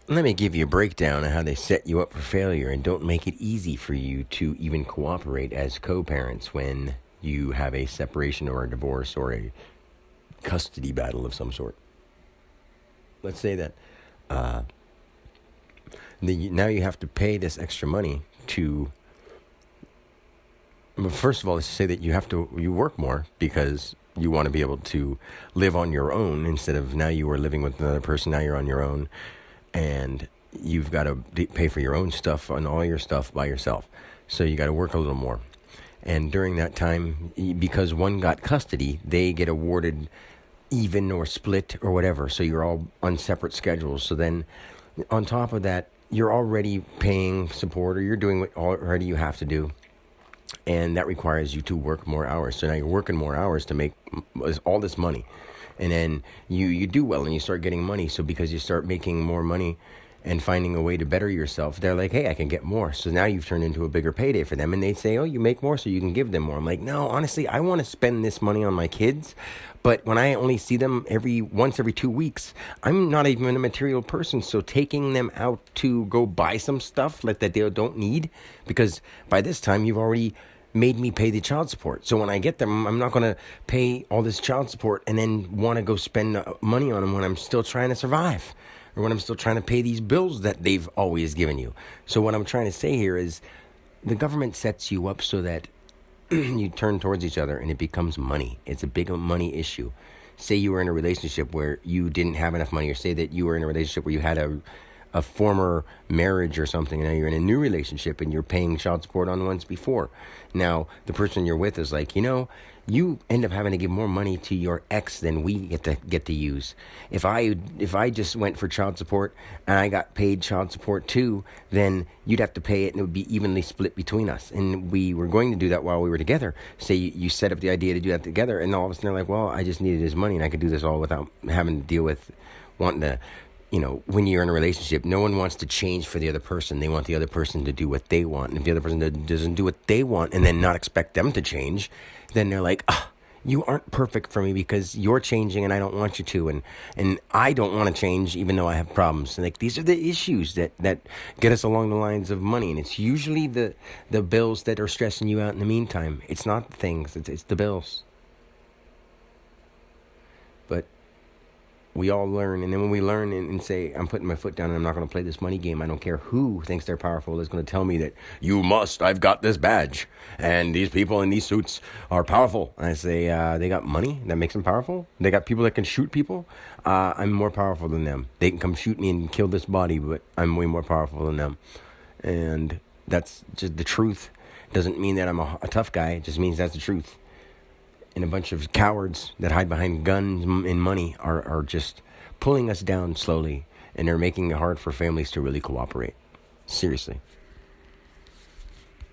Let me give you a breakdown of how they set you up for failure and don't make it easy for you to even cooperate as co-parents when you have a separation or a divorce or a custody battle of some sort. Let's say that now you have to pay this extra money to. Well, first of all, let's say that you work more because you want to be able to live on your own instead of now you are living with another person. Now you're on your own, and you've got to pay for your own stuff and all your stuff by yourself. So you got to work a little more. And during that time, because one got custody, they get awarded even or split or whatever. So you're all on separate schedules. So then on top of that, you're already paying support or you're doing what already you have to do. And that requires you to work more hours. So now you're working more hours to make all this money. And then you do well and you start getting money. So because you start making more money and finding a way to better yourself, they're like, hey, I can get more. So now you've turned into a bigger payday for them. And they say, oh, you make more so you can give them more. I'm like, no, honestly, I want to spend this money on my kids. But when I only see them once every 2 weeks, I'm not even a material person. So taking them out to go buy some stuff that they don't need, because by this time you've already made me pay the child support. So when I get them, I'm not going to pay all this child support and then want to go spend money on them when I'm still trying to survive or when I'm still trying to pay these bills that they've always given you. So what I'm trying to say here is the government sets you up so that you turn towards each other and it becomes money. It's a big money issue. Say you were in a relationship where you didn't have enough money, or say that you were in a relationship where you had a former marriage or something, and now you're in a new relationship and you're paying child support on the ones before. Now, the person you're with is like, you end up having to give more money to your ex than we get to use. If I just went for child support and I got paid child support too, then you'd have to pay it and it would be evenly split between us. And we were going to do that while we were together. Say you set up the idea to do that together, and all of a sudden they're like, well, I just needed his money and I could do this all without having to deal with wanting to. When you're in a relationship, no one wants to change for the other person. They want the other person to do what they want. And if the other person doesn't do what they want and then not expect them to change, then they're like, you aren't perfect for me because you're changing and I don't want you to. And I don't want to change even though I have problems. And like, these are the issues that get us along the lines of money. And it's usually the bills that are stressing you out in the meantime. It's not the things. It's the bills. But we all learn, and then when we learn and say, I'm putting my foot down and I'm not going to play this money game, I don't care who thinks they're powerful is going to tell me that, I've got this badge, and these people in these suits are powerful. And I say, they got money that makes them powerful? They got people that can shoot people? I'm more powerful than them. They can come shoot me and kill this body, but I'm way more powerful than them. And that's just the truth. Doesn't mean that I'm a tough guy. It just means that's the truth. And a bunch of cowards that hide behind guns and money are just pulling us down slowly, and they're making it hard for families to really cooperate. Seriously.